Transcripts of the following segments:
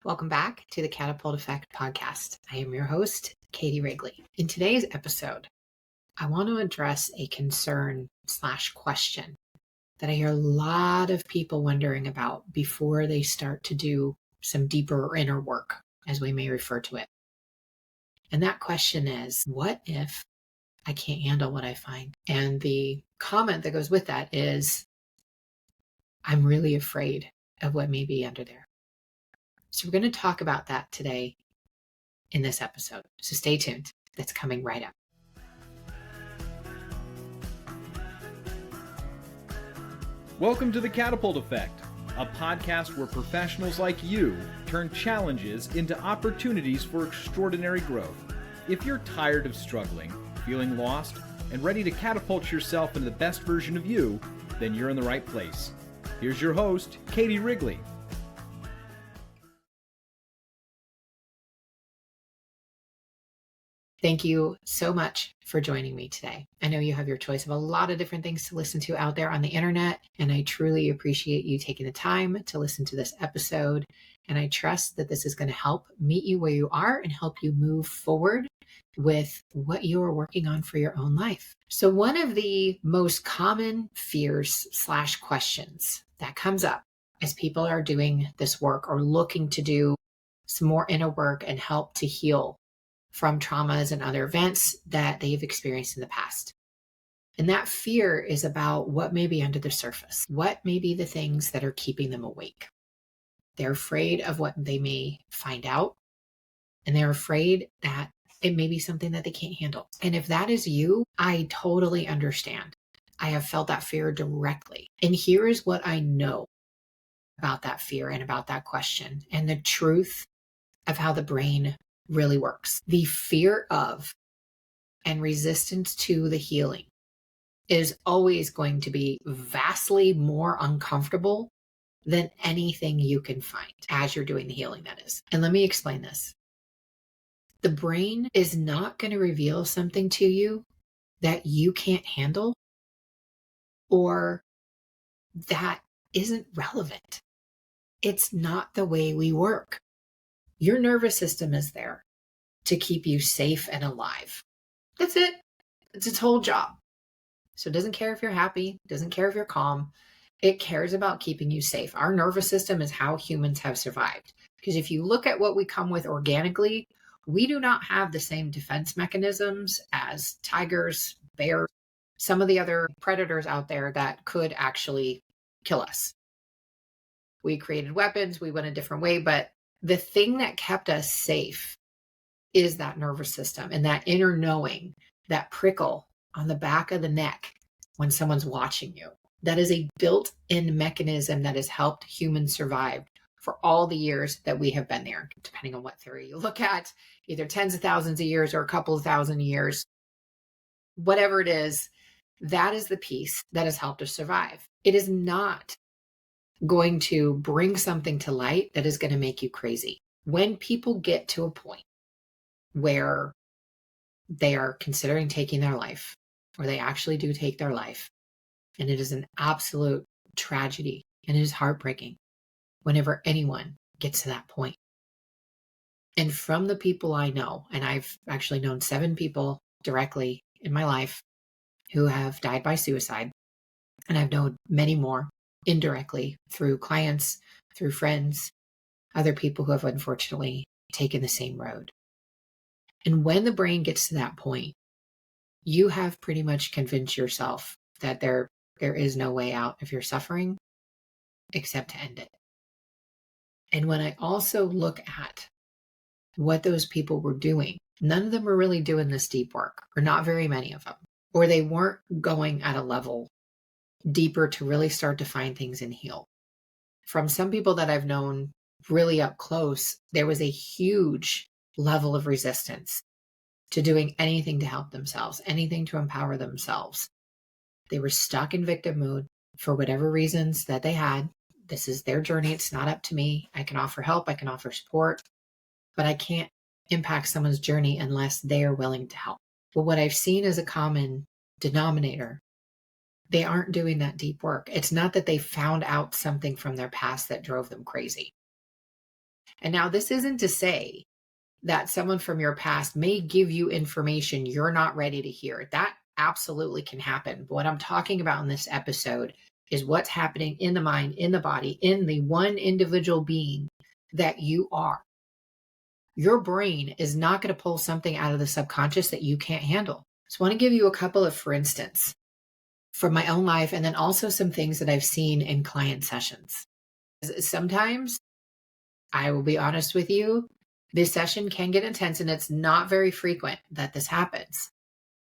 Welcome back to the Catapult Effect podcast. I am your host, Katie Wrigley. In today's episode, I want to address a concern/question that I hear a lot of people wondering about before they start to do some deeper inner work, as we may refer to it. And that question is, what if I can't handle what I find? And the comment that goes with that is, I'm really afraid of what may be under there. So we're going to talk about that today in this episode. So stay tuned. That's coming right up. Welcome to the Catapult Effect, a podcast where professionals like you turn challenges into opportunities for extraordinary growth. If you're tired of struggling, feeling lost, and ready to catapult yourself into the best version of you, then you're in the right place. Here's your host, Katie Wrigley. Thank you so much for joining me today. I know you have your choice of a lot of different things to listen to out there on the internet, and I truly appreciate you taking the time to listen to this episode. And I trust that this is going to help meet you where you are and help you move forward with what you are working on for your own life. So one of the most common fears/questions that comes up as people are doing this work or looking to do some more inner work and help to heal from traumas and other events that they've experienced in the past. And that fear is about what may be under the surface. What may be the things that are keeping them awake? They're afraid of what they may find out, and they're afraid that it may be something that they can't handle. And if that is you, I totally understand. I have felt that fear directly. And here is what I know about that fear and about that question and the truth of how the brain really works. The fear of and resistance to the healing is always going to be vastly more uncomfortable than anything you can find as you're doing the healing, that is. And let me explain this. The brain is not going to reveal something to you that you can't handle or that isn't relevant. It's not the way we work. Your nervous system is there to keep you safe and alive. That's it. It's its whole job. So it doesn't care if you're happy, doesn't care if you're calm. It cares about keeping you safe. Our nervous system is how humans have survived. Because if you look at what we come with organically, we do not have the same defense mechanisms as tigers, bears, some of the other predators out there that could actually kill us. We created weapons, we went a different way, but the thing that kept us safe is that nervous system and that inner knowing, that prickle on the back of the neck when someone's watching you. That is a built-in mechanism that has helped humans survive for all the years that we have been there, depending on what theory you look at, either tens of thousands of years or a couple of thousand years. Whatever it is, that is the piece that has helped us survive. It is not going to bring something to light that is going to make you crazy. When people get to a point where they are considering taking their life, or they actually do take their life, and it is an absolute tragedy, and it is heartbreaking whenever anyone gets to that point. And from the people I know, and I've actually known 7 people directly in my life who have died by suicide, and I've known many more indirectly through clients, through friends, other people who have unfortunately taken the same road. And when the brain gets to that point, you have pretty much convinced yourself that there is no way out if you're suffering except to end it. And when I also look at what those people were doing, none of them were really doing this deep work, or not very many of them, or they weren't going at a level deeper to really start to find things and heal. From some people that I've known really up close, there was a huge level of resistance to doing anything to help themselves, anything to empower themselves. They were stuck in victim mode for whatever reasons that they had. This is their journey. It's not up to me. I can offer help. I can offer support, but I can't impact someone's journey unless they are willing to help. But what I've seen as a common denominator, they aren't doing that deep work. It's not that they found out something from their past that drove them crazy. And now this isn't to say that someone from your past may give you information you're not ready to hear. That absolutely can happen. But what I'm talking about in this episode is what's happening in the mind, in the body, in the one individual being that you are. Your brain is not going to pull something out of the subconscious that you can't handle. So I want to give you a couple of, for instance, from my own life, and then also some things that I've seen in client sessions. Sometimes, I will be honest with you, this session can get intense, and it's not very frequent that this happens,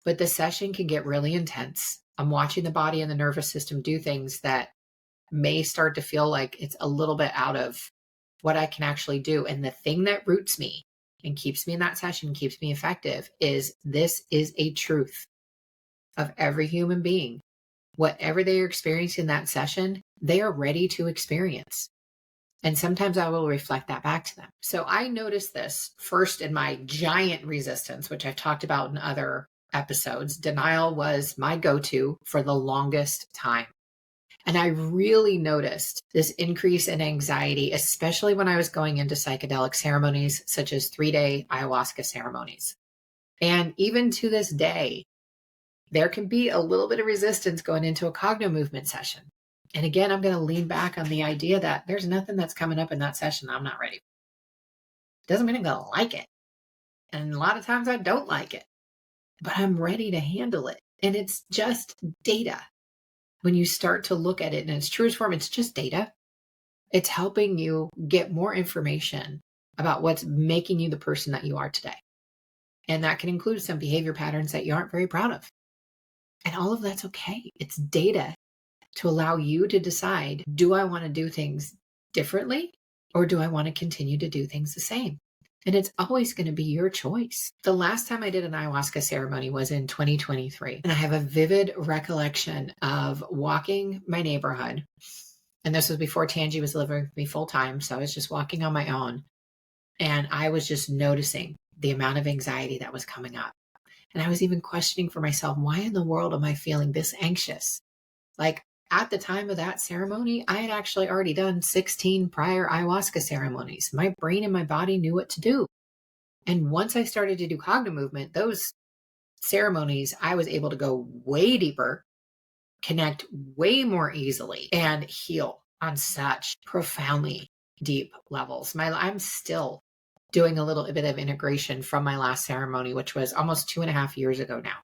but the session can get really intense. I'm watching the body and the nervous system do things that may start to feel like it's a little bit out of what I can actually do. And the thing that roots me and keeps me in that session, keeps me effective, is this is a truth of every human being. Whatever they are experiencing in that session, they are ready to experience. And sometimes I will reflect that back to them. So I noticed this first in my giant resistance, which I've talked about in other episodes. Denial was my go-to for the longest time. And I really noticed this increase in anxiety, especially when I was going into psychedelic ceremonies, such as 3-day ayahuasca ceremonies. And even to this day, there can be a little bit of resistance going into a cognitive movement session. And again, I'm going to lean back on the idea that there's nothing that's coming up in that session I'm not ready for. Doesn't mean I'm going to like it. And a lot of times I don't like it, but I'm ready to handle it. And it's just data. When you start to look at it in its truest form, it's just data. It's helping you get more information about what's making you the person that you are today. And that can include some behavior patterns that you aren't very proud of. And all of that's okay. It's data to allow you to decide, do I want to do things differently, or do I want to continue to do things the same? And it's always going to be your choice. The last time I did an ayahuasca ceremony was in 2023. And I have a vivid recollection of walking my neighborhood. And this was before Tangi was living with me full time. So I was just walking on my own. And I was just noticing the amount of anxiety that was coming up. And I was even questioning for myself, why in the world am I feeling this anxious? Like, at the time of that ceremony, I had actually already done 16 prior ayahuasca ceremonies. My brain and my body knew what to do. And once I started to do cognitive movement, those ceremonies, I was able to go way deeper, connect way more easily, and heal on such profoundly deep levels. I'm still doing a little bit of integration from my last ceremony, which was almost 2.5 years ago now.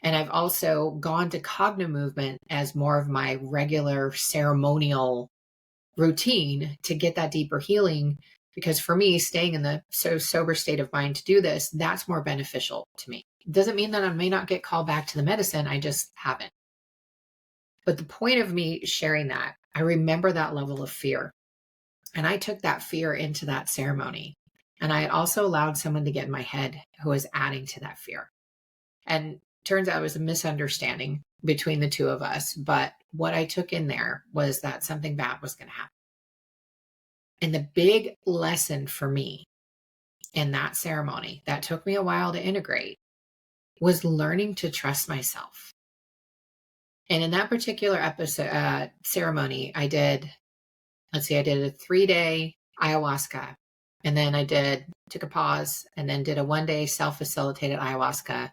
And I've also gone to cognitive movement as more of my regular ceremonial routine to get that deeper healing. Because for me, staying in the sober state of mind to do this, that's more beneficial to me. It doesn't mean that I may not get called back to the medicine. I just haven't. But the point of me sharing that, I remember that level of fear. And I took that fear into that ceremony. And I had also allowed someone to get in my head who was adding to that fear. And turns out it was a misunderstanding between the two of us. But what I took in there was that something bad was going to happen. And the big lesson for me in that ceremony that took me a while to integrate was learning to trust myself. And in that particular episode, ceremony, I did a 3-day ayahuasca. And then took a pause, and then did a 1-day self-facilitated ayahuasca.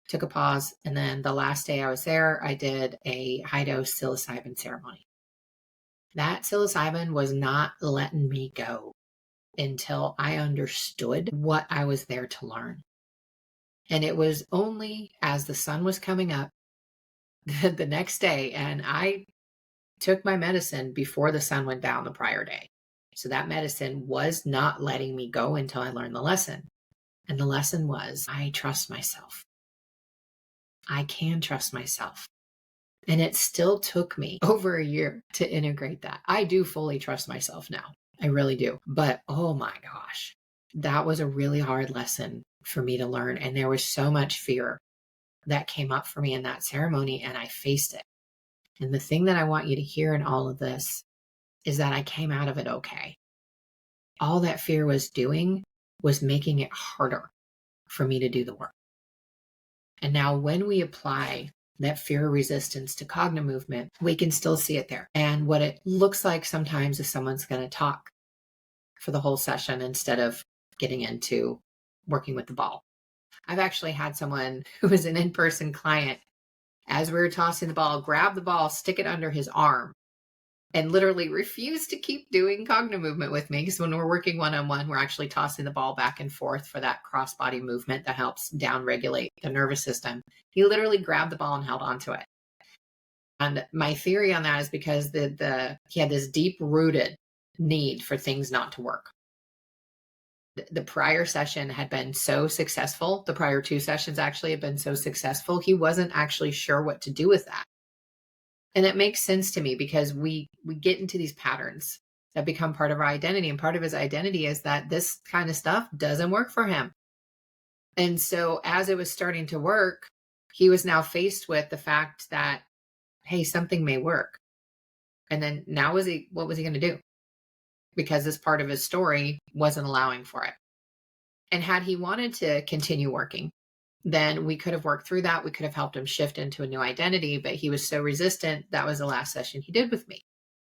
Took a pause, and then the last day I was there, I did a high-dose psilocybin ceremony. That psilocybin was not letting me go until I understood what I was there to learn. And it was only as the sun was coming up the next day, and I took my medicine before the sun went down the prior day. So that medicine was not letting me go until I learned the lesson. And the lesson was, I trust myself. I can trust myself. And it still took me over a year to integrate that. I do fully trust myself now. I really do. But oh my gosh, that was a really hard lesson for me to learn. And there was so much fear that came up for me in that ceremony, and I faced it. And the thing that I want you to hear in all of this is that I came out of it okay. All that fear was doing was making it harder for me to do the work. And now when we apply that fear resistance to cognitive movement, we can still see it there. And what it looks like sometimes is someone's going to talk for the whole session instead of getting into working with the ball. I've actually had someone who was an in-person client, as we were tossing the ball, grab the ball, stick it under his arm, and literally refuse to keep doing cognitive movement with me. Because when we're working one-on-one, we're actually tossing the ball back and forth for that cross-body movement that helps down-regulate the nervous system. He literally grabbed the ball and held onto it. And my theory on that is because he had this deep-rooted need for things not to work. The prior session had been so successful. The prior 2 sessions actually had been so successful. He wasn't actually sure what to do with that. And it makes sense to me because we get into these patterns that become part of our identity. And part of his identity is that this kind of stuff doesn't work for him. And so as it was starting to work, he was now faced with the fact that, hey, something may work. And then now what was he going to do? Because this part of his story wasn't allowing for it. And had he wanted to continue working, then we could have worked through that. We could have helped him shift into a new identity, but he was so resistant. That was the last session he did with me.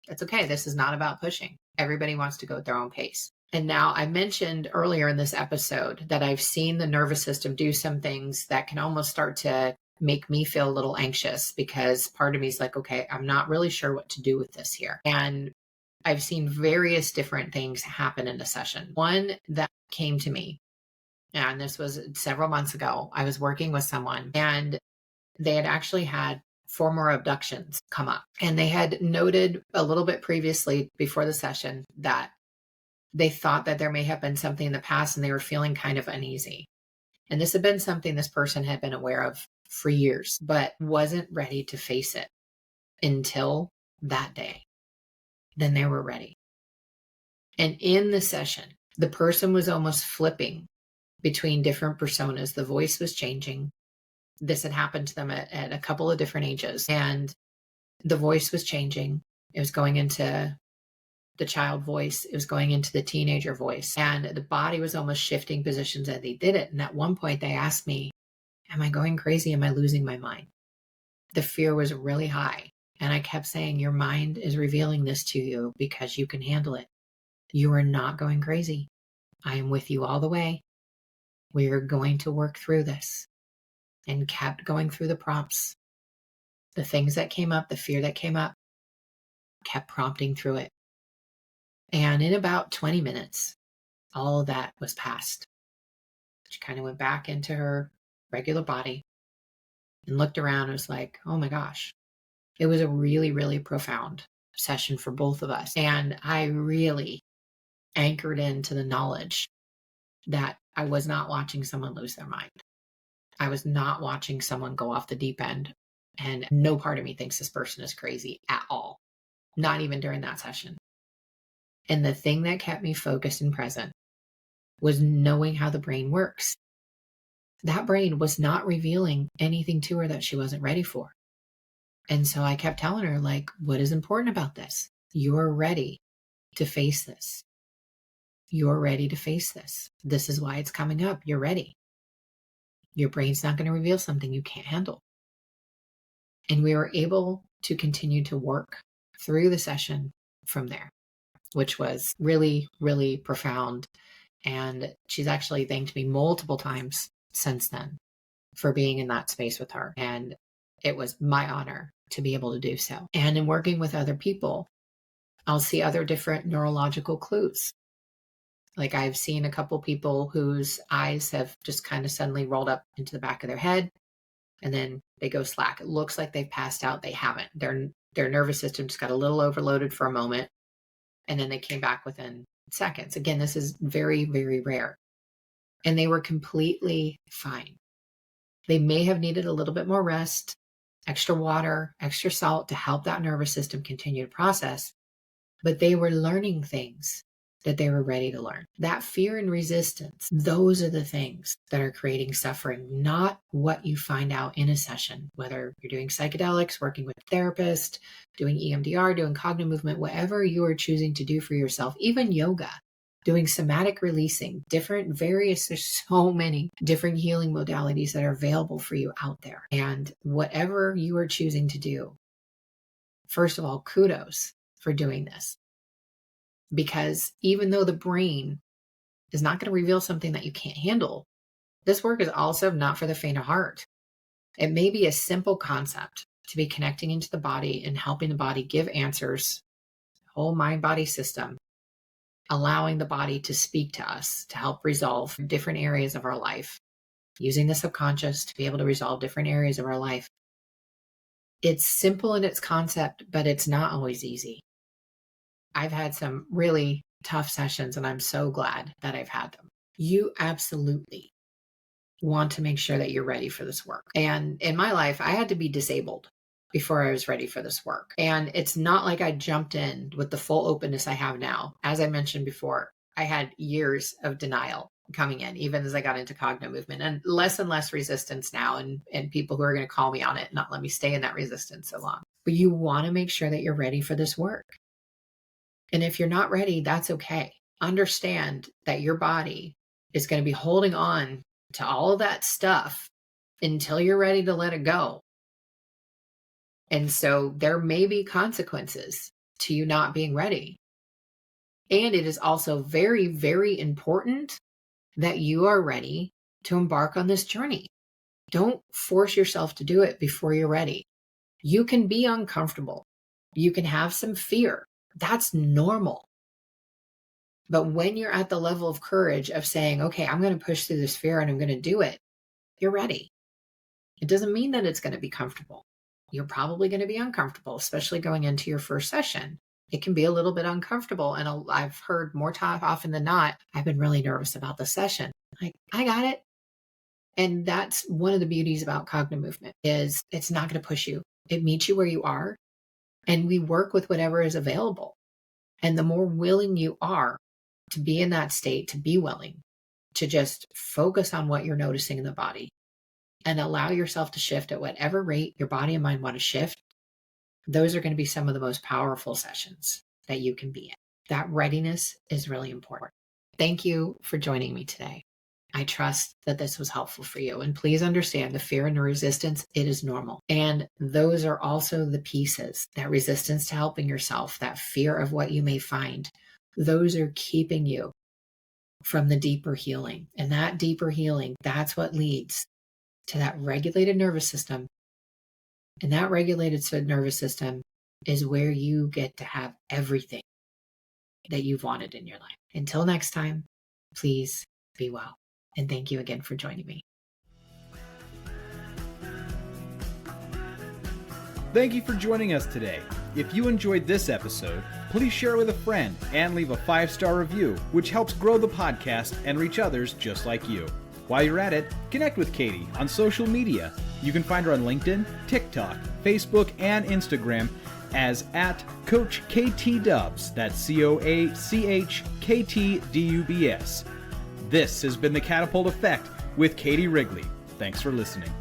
That's okay. This is not about pushing. Everybody wants to go at their own pace. And now I mentioned earlier in this episode that I've seen the nervous system do some things that can almost start to make me feel a little anxious because part of me is like, okay, I'm not really sure what to do with this here. And I've seen various different things happen in a session. One that came to me, and this was several months ago, I was working with someone and they had actually had 4 more abductions come up. And they had noted a little bit previously before the session that they thought that there may have been something in the past and they were feeling kind of uneasy. And this had been something this person had been aware of for years, but wasn't ready to face it until that day. Then they were ready. And in the session, the person was almost flipping between different personas. The voice was changing. This had happened to them at a couple of different ages. And the voice was changing. It was going into the child voice. It was going into the teenager voice. And the body was almost shifting positions as they did it. And at one point they asked me, am I going crazy? Am I losing my mind? The fear was really high. And I kept saying, your mind is revealing this to you because you can handle it. You are not going crazy. I am with you all the way. We are going to work through this. And kept going through the prompts. The things that came up, the fear that came up, kept prompting through it. And in about 20 minutes, all of that was past. She kind of went back into her regular body and looked around and was like, oh my gosh. It was a really, really profound session for both of us. And I really anchored into the knowledge that I was not watching someone lose their mind. I was not watching someone go off the deep end. And no part of me thinks this person is crazy at all. Not even during that session. And the thing that kept me focused and present was knowing how the brain works. That brain was not revealing anything to her that she wasn't ready for. And so I kept telling her, like, what is important about this? You're ready to face this. You're ready to face this. This is why it's coming up. You're ready. Your brain's not going to reveal something you can't handle. And we were able to continue to work through the session from there, which was really, really profound. And she's actually thanked me multiple times since then for being in that space with her. And it was my honor to be able to do so. And in working with other people, I'll see other different neurological clues. Like I've seen a couple people whose eyes have just kind of suddenly rolled up into the back of their head and then they go slack. It looks like they've passed out. They haven't. Their nervous system just got a little overloaded for a moment and then they came back within seconds. Again, this is very, very rare. And they were completely fine. They may have needed a little bit more rest, extra water, extra salt to help that nervous system continue to process, but they were learning things that they were ready to learn. That fear and resistance, those are the things that are creating suffering, not what you find out in a session, whether you're doing psychedelics, working with a therapist, doing EMDR, doing cognitive movement, whatever you are choosing to do for yourself, even yoga, doing somatic releasing, there's so many different healing modalities that are available for you out there. And whatever you are choosing to do, first of all, kudos for doing this. Because even though the brain is not going to reveal something that you can't handle, this work is also not for the faint of heart. It may be a simple concept to be connecting into the body and helping the body give answers, whole mind body system, allowing the body to speak to us to help resolve different areas of our life, using the subconscious to be able to resolve different areas of our life. It's simple in its concept, but it's not always easy. I've had some really tough sessions, and I'm so glad that I've had them. You absolutely want to make sure that you're ready for this work. And in my life, I had to be disabled before I was ready for this work. And it's not like I jumped in with the full openness I have now. As I mentioned before, I had years of denial coming in, even as I got into cognitive movement, and less resistance now, and people who are going to call me on it, not let me stay in that resistance so long. But you want to make sure that you're ready for this work. And if you're not ready, that's okay. Understand that your body is going to be holding on to all of that stuff until you're ready to let it go. And so there may be consequences to you not being ready. And it is also very, very important that you are ready to embark on this journey. Don't force yourself to do it before you're ready. You can be uncomfortable. You can have some fear. That's normal. But when you're at the level of courage of saying, okay, I'm going to push through this fear and I'm going to do it, you're ready. It doesn't mean that it's going to be comfortable. You're probably going to be uncomfortable, especially going into your first session. It can be a little bit uncomfortable. And I've heard more often than not, I've been really nervous about the session. Like, I got it. And that's one of the beauties about cognitive movement is it's not going to push you. It meets you where you are. And we work with whatever is available. And the more willing you are to be in that state, to be willing to just focus on what you're noticing in the body and allow yourself to shift at whatever rate your body and mind want to shift, those are going to be some of the most powerful sessions that you can be in. That readiness is really important. Thank you for joining me today. I trust that this was helpful for you. And please understand the fear and the resistance, it is normal. And those are also the pieces, that resistance to helping yourself, that fear of what you may find. Those are keeping you from the deeper healing. And that deeper healing, that's what leads to that regulated nervous system. And that regulated nervous system is where you get to have everything that you've wanted in your life. Until next time, please be well. And thank you again for joining me. Thank you for joining us today. If you enjoyed this episode, please share it with a friend and leave a 5-star review, which helps grow the podcast and reach others just like you. While you're at it, connect with Katie on social media. You can find her on LinkedIn, TikTok, Facebook, and Instagram as @CoachKTDubs. That's CoachKTDubs. This has been the Catapult Effect with Katie Wrigley. Thanks for listening.